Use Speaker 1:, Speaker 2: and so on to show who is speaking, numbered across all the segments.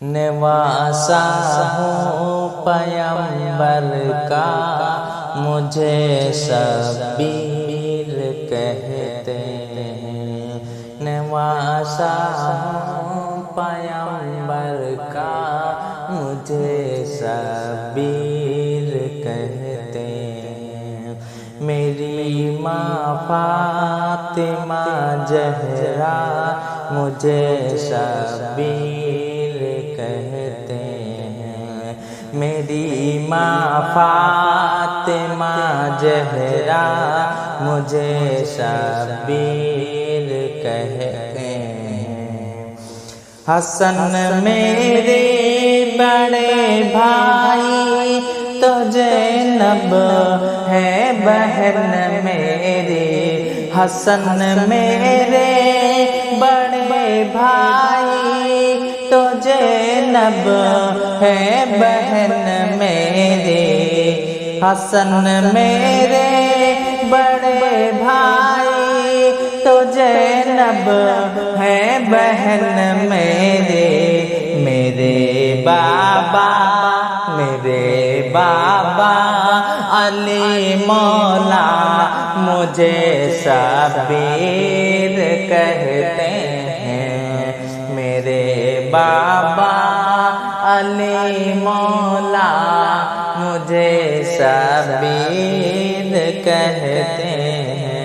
Speaker 1: नवासा हूँ पैगंबर का, मुझे शब्बीर कहते हैं। नवासा हूँ पैगंबर का, मुझे शब्बीर कहते हैं। मेरी माँ फातिमा ज़हरा मुझे शब्बीर कहते हैं। मेरी माँ फातिमा ज़हरा मुझे शब्बीर कहते हैं। हसन मेरे बड़े भाई तो ज़ैनब है बहन मेरी। हसन मेरे बड़े भाई तो ज़ैनब है बहन मेरी। हसन मेरे बड़े भाई तो ज़ैनब है बहन मेरे। मेरे बाबा अली मौला मुझे शब्बीर कहते हैं। मेरे बाबा अली मौला मुझे शब्बीर कहते हैं।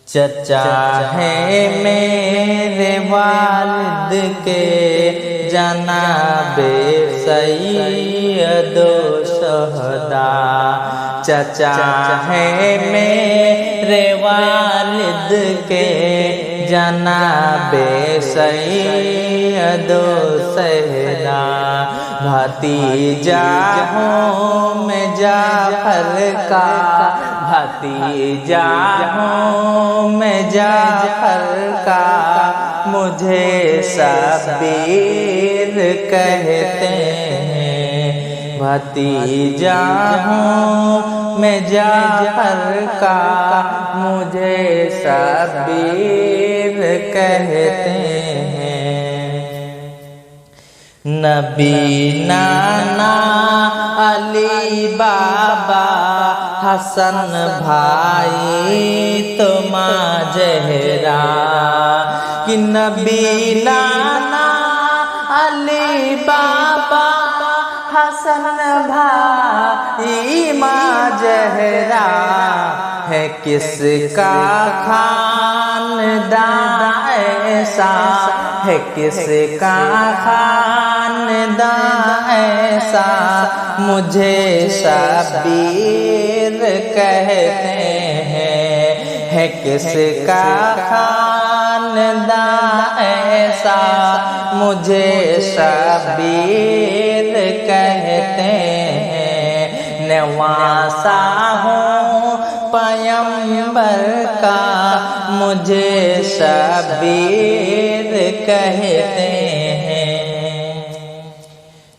Speaker 1: चचा है मेरे वालिद के जनाबे सैयदो शुहदा। चचा है मेरे वालिद के जनाबे सैयदो शुहदा। भतीजा हूँ मैं जाफर का, भतीजा हूँ मैं जाफर का, मुझे शब्बीर कहते हैं। भतीजा हूँ मैं जाफर का, मुझे शब्बीर कहते हैं। नबी नाना अली बाबा हसन भाई तो माँ ज़हरा। कि नबी नाना अली बाबा हसन भाई माँ ज़हरा है। किसका खानदान ऐसा है, किसका खानदान ऐसा, मुझे शब्बीर कहते हैं। है किसका खानदान ऐसा, मुझे शब्बीर कहते हैं। नवासा हूँ पैगंबर का, मुझे शब्बीर कहते हैं।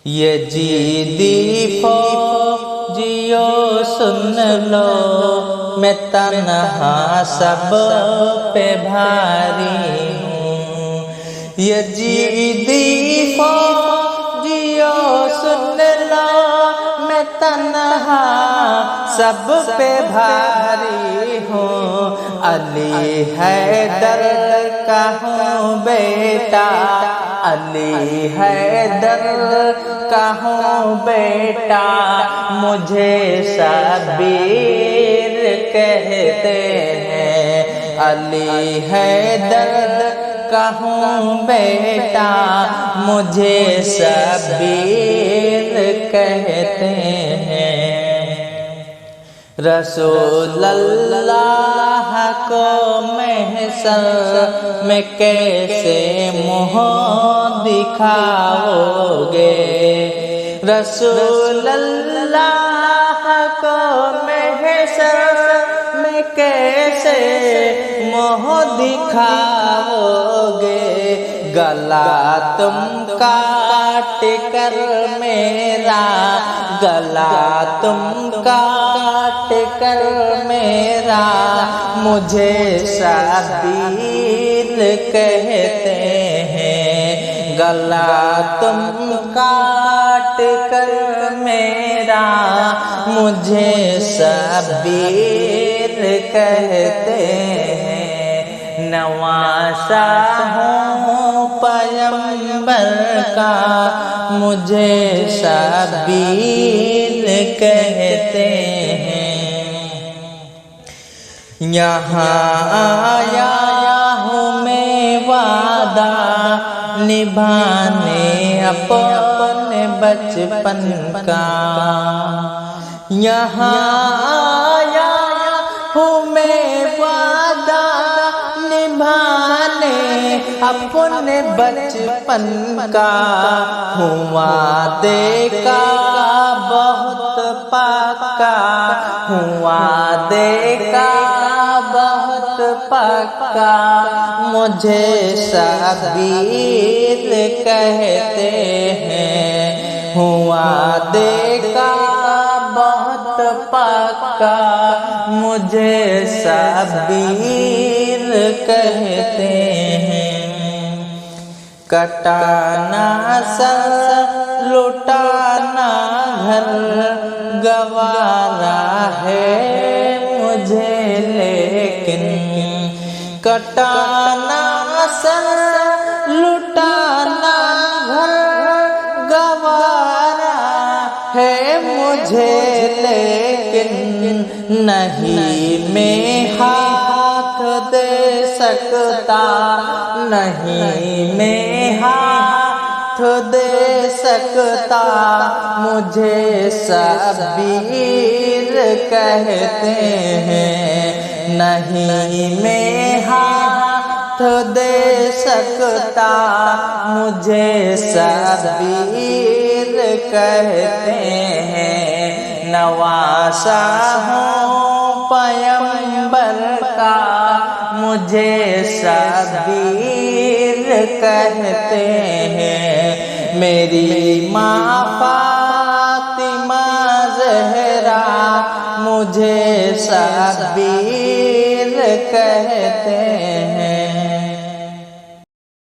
Speaker 1: यजीदी फौजियो सुन लो, मैं तन्हा सब पे भारी हूँ। यजीदी फौजियो सुन लो, मैं तन्हा सब पे भारी हूँ। अली हैदर का हूँ बेटा, अली हैदर का हूँ बेटा, मुझे शब्बीर कहते हैं। अली हैदर का हूँ बेटा, मुझे शब्बीर कहते हैं। रसूल अल्लाह को महशर में कैसे मुँह दिखाओगे। रसूल अल्लाह को महशर में कैसे मुँह दिखाओगे। गला तुम काट कर मेरा, गला तुम काट कर मेरा, मुझे शब्बीर कहते हैं। گلا تم کاٹ کر میرا مجھے شبیر کہتے ہیں، نواشاہ ہوں پیغمبر کا مجھے شبیر کہتے ہیں۔ یہاں آیا ہوں میں وعدہ نبھانے اپنے بچپن کا، یہاں آیا ہوں میں وعدہ نبھانے اپنے بچپن کا، ہوں وعدے کا بہت پکا، ہوں وعدے کا بہت پکا، مجھے شبیر کہتے ہیں، ہوں وعدے کا بہت پکا، مجھے شبیر کہتے ہیں۔ کٹانا سر لٹانا گھر گوارا ہے مجھے، لیکن کٹانا سر لٹانا گھر گوارا ہے مجھے، لیکن نہیں میں ہاتھ دے سکتا، نہیں میں ہاتھ دے سکتا، مجھے شبیر کہتے ہیں، نہیں میں ہاتھ دے سکتا، مجھے شبیر کہتے ہیں، نواشاہ ہوں پیغمبر کا مجھے شبیر کہتے ہیں۔ میری ماں فاطمہ زہرا مجھے شبیر کہتے ہیں۔